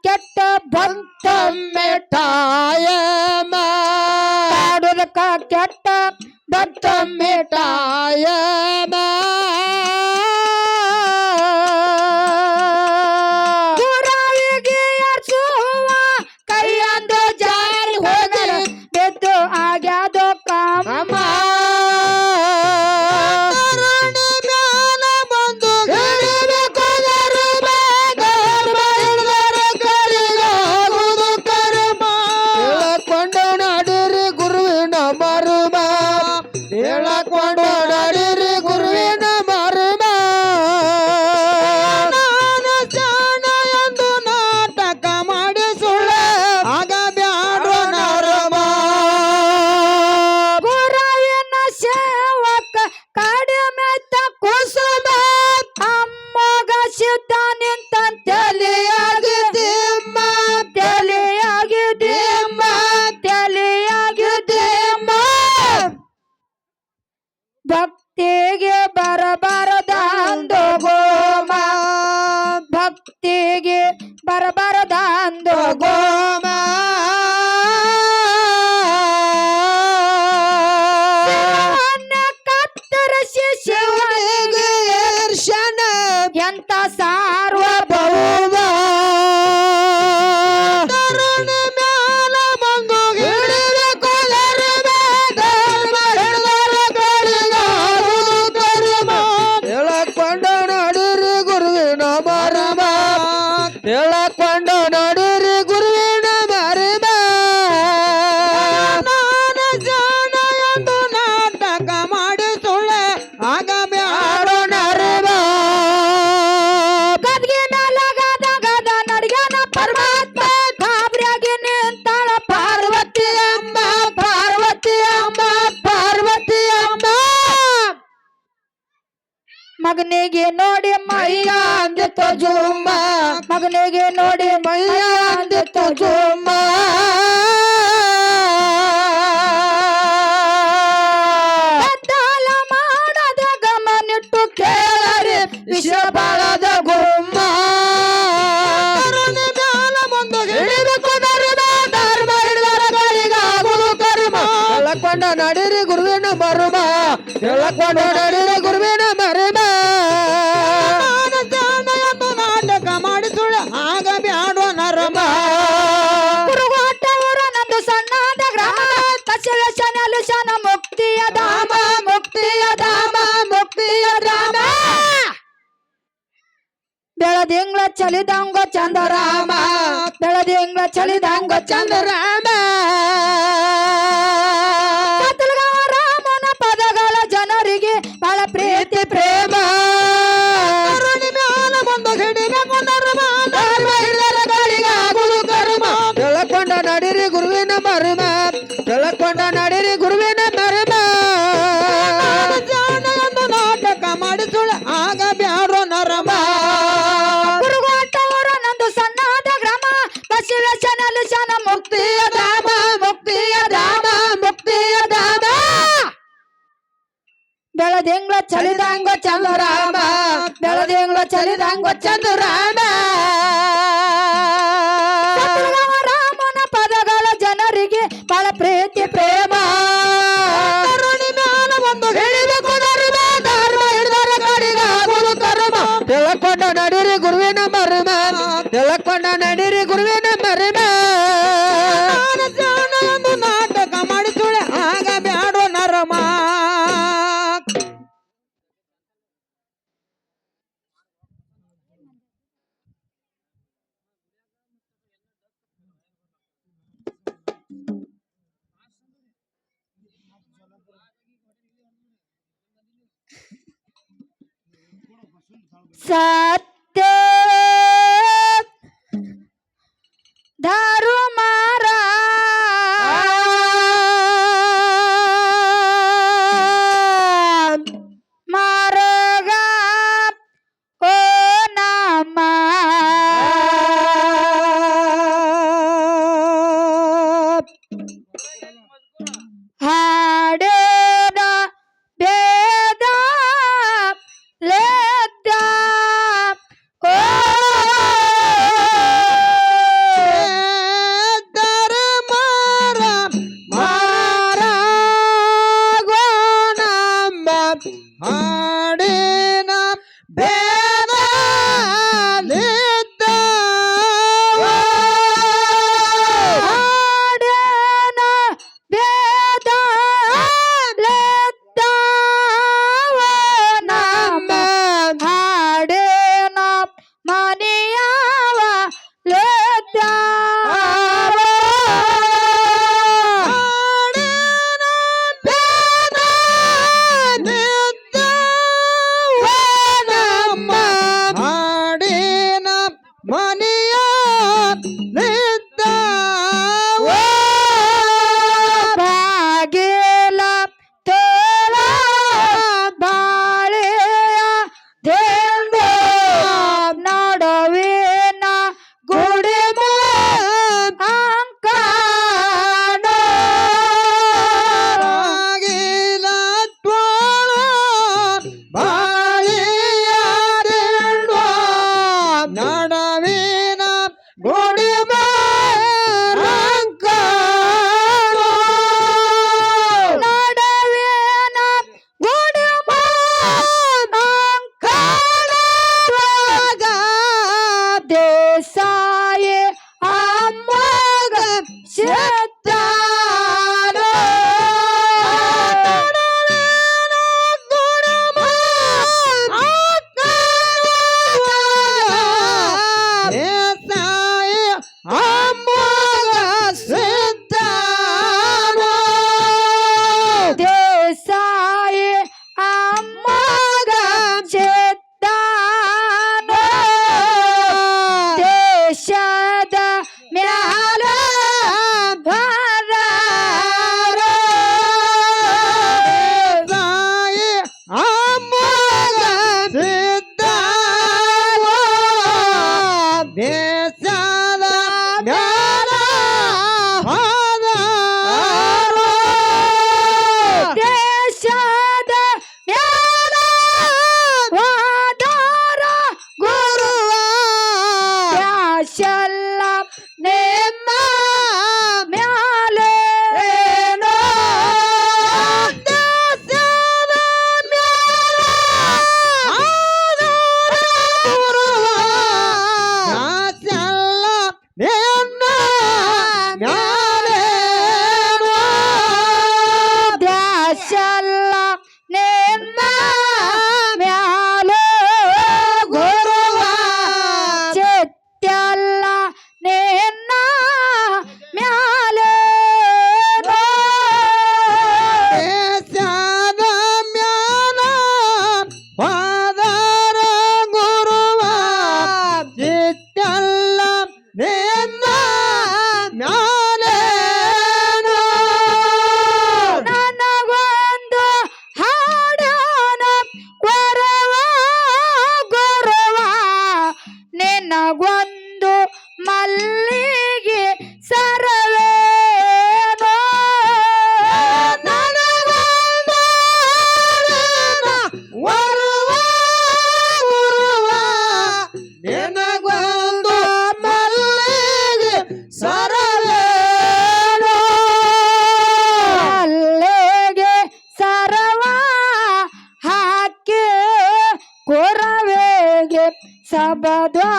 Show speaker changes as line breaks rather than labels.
ಕೆಟ್ಟ
ಬಂತೊಮ್ಮೆ ಟಾಯಮ
ಕಾಡುದಕ್ಕ ಕೆಟ್ಟ
ಬಂತೊಮ್ಮೆ ಟಾಯಮ
ಗುರಾವಿಗೆ ಅರ್ಸುವ ಕೈಯಂದು ಜಾರಿ ಹೋಗಲು ಬಿದ್ದು ಆಗ್ಯಾದೋ ಕಾಮ
ಹೇಳಕೊಂಡು ನಡಿರಿ ಗುರುವಿನ ಮರ್ಮ ನಾನು ಜಾಣ ಎಂದು ನಾಟಕ ಮಾಡಿ ಸುಳ್ಳ ಆಗ ಬ್ಯಾಡೋ ನರಮ
ಗುರುವಿನ ಸೇವಕ ಕಡಿಮೆತ್ತ ಕುಸುಮ ಅಮ್ಮಗ ಸಿದ್ಧ ನಿಂತ
ತಲೆಯಾಗಿದ್ದೀಮ್ಮ
ತಲೆಯಾಗಿದ್ದೀಮ್ಮ ತಲೆಯಾಗಿದ್ದೀಮ್ಮ ಭಕ್ತಿಗೆ ಬರಬಾರದಂದು ಗೋಮ ಭಕ್ತಿಗೆ ಬರಬಾರದಂದು
ಗೋಮ
ಕತ್ತರಿಸಿ ಶಿವನಿಗೆ
ಈರ್ಷನ
ಎಂತ ಸಾರ್ವಭೌಮ
ತರುಣ ಮ್ಯಾಲ ಬಂದು ಹಿಡಿಬೇಕು ಧರ್ಮ ಹಿಡಿದರ ಕಳಿಗಾಗುವುದು ಕರ್ಮ ಹೇಳಕೊಂಡು ನಡಿರಿ ಗುರುವಿನ ಮರ್ಮ ಹೇಳಕೊಂಡು ನಡಿರಿ ಗುರುವಿನ ಮರ್ಮ ನಾನು ಜಾಣ ಎಂದು ನಾಟಕ ಮಾಡಿ ಸುಳ್ಳೆ ಆಗ ಬ್ಯಾಡೋ ನರ್ಮ
ಗದ್ಗೆ ಮೇಲಾಗದ ಗದ ನಡ್ಯಾನ ಪರಮಾತ್ಮ ಗಾಬರಿಯಾಗಿ ನಿಂತಾಳ ಪಾರ್ವತಿ ಅಮ್ಮ ಪಾರ್ವತಿ ಅಮ್ಮ ಪಾರ್ವತಿ ಅಮ್ಮ ಮಗನಿಗೆ ನೋಡಿ ಮೈಯ ಅಂದಿತ್ತು ಜುಮ್ಮ ಮಗನಿಗೆ ನೋಡಿ ಮೈಯ ಅಂದಿತ್ತು ಜುಮ್ಮ ಕದ್ದಾಲ ಮಾಡದ ಗಮನಿಟ್ಟು ಕೇಳರಿ ವಿಷ ಬಾಳದ ಗುಮ್ಮ
ಮ್ಯಾಲ ಬಂದು ಹಿಡಿಬೇಕು ಧರ್ಮ ಹಿಡಿದರ ಕಳಿಗಾಗುವುದು ಕರ್ಮ ಹೇಳಕೊಂಡ ನಡಿರಿ ಗುರುವಿನ ಮರ್ಮ ಹೇಳಕೊಂಡ ನಡಿರಿ ಗುರುವಿನ ಮರ್ಮ ನಾಟಕ ಮಾಡಿ ಸುಳ್ಳ ಆಗ ಬ್ಯಾಡೋ ನರಮ
ಕುರುಗೋಟವರು ನಂದು ಸಣ್ಣದ ಗ್ರಾಮ ಕಸವೇಶನ ಲುಶನ ಮುಕ್ತಿಯ ಧಾಮ ಮುಕ್ತಿಯ ಧಾಮ ಮುಕ್ತಿಯ ಧಾಮ ಬೆಳದಿಂಗ್ಳ ಚಲಿದಂಗ ಚಂದರಾಮ ಬೆಳದಿಂಗ್ಳ ಚಲಿದಂಗ ಚಂದರಾಮ ರಾಮನ ಪದಗಳ ಜನರಿಗೆ ಬಹಳ ಪ್ರೀತಿ ಪ್ರೇಮ
ಮ್ಯಾಲ ಬಂದು ಹಿಡಿಬೇಕು ಧರ್ಮ ಹಿಡಿದರ ಕಳಿಗಾಗುವುದು ಕರ್ಮ ಹೇಳಕೊಂಡ ನಡಿರಿ ಗುರುವಿನ ಮರ್ಮ ಹೇಳಕೊಂಡ ನಡಿರಿ ಗುರುವಿನ ಮರ್ಮ ಜಾಣ ಎಂದು ನಾಟಕ ಮಾಡಿ ಸುಳ್ಳ ಆಗ ಬ್ಯಾಡೋ ನರಮ
ಕುರುಗೋಟವರು ನಂದು ಸಣ್ಣದ ಗ್ರಾಮ ಕಸವೇಶನ ಲುಶನ ಮುಕ್ತಿಯ ಧಾಮ ಮುಕ್ತಿಯ ಧಾಮ ಮುಕ್ತಿಯ ಧಾಮ ಬೆಳದಿಂಗ್ಳ ಚಲಿದಂಗ ಚಂದರಾಮ ಬೆಳದಿಂಗ್ಳ ಚಲಿದಂಗ ಚಂದರಾಮ ರಾಮನ ಪದಗಳ ಜನರಿಗೆ ಬಹಳ ಪ್ರೀತಿ ಪ್ರೇಮ
ಮ್ಯಾಲ ಬಂದು ಹಿಡಿಬೇಕು ಧರ್ಮ ಹಿಡಿದರ ಕಳಿಗಾಗುವುದು ಕರ್ಮ ಹೇಳಕೊಂಡ ನಡಿರಿ ಗುರುವಿನ ಮರ್ಮ ಹೇಳಕೊಂಡ ನಡಿರಿ ಗುರುವಿನ ಮರ್ಮ ಜಾಣ ಎಂದು ನಾಟಕ ಮಾಡಿ ಸುಳ್ಳ ಆಗ ಬ್ಯಾಡೋ ನರಮ
ಸತ್ಯ ದಾರು ಮಾರ ಮಾರಗ ಓ ನಮ್ಮ ಹಾಡೇದ ಬೇದ ಲೇದ
ನಿನ್ನ ಮ್ಯಾಲೇನೋ
ದ್ಯಾಶಲ್ಲ ನಿನ್ನ ಮ್ಯಾಲೋ ಗುರುವ ಚಿತ್ತಲ್ಲ ನಿನ್ನ ಮ್ಯಾಲೋ
ದೇಶದ ಮ್ಯಾಲ ಹೋದರ ಗುರುವ ಚಿತ್ತಲ್ಲ ನಿನ್ನ ಮ್ಯಾಲೇನೋ
ನನಗೊಂದು ಹಾಡೋಣ ವರವ ಗುರುವ ನಿನಗೊಂದು ಮಲ್ಲಿಗೆ ಸರವೇನೋ
ನನಗೊಂದು ವರುವ ಗುರುವ ನಿನಗೊಂದು ಮಲ್ಲಿಗೆ ಸರವೇನೋ
ಮಲ್ಲಿಗೆ ಸರವ ಹಾಕಿ ಕೊರವೆಗೆ ಸಬದ್ವಾ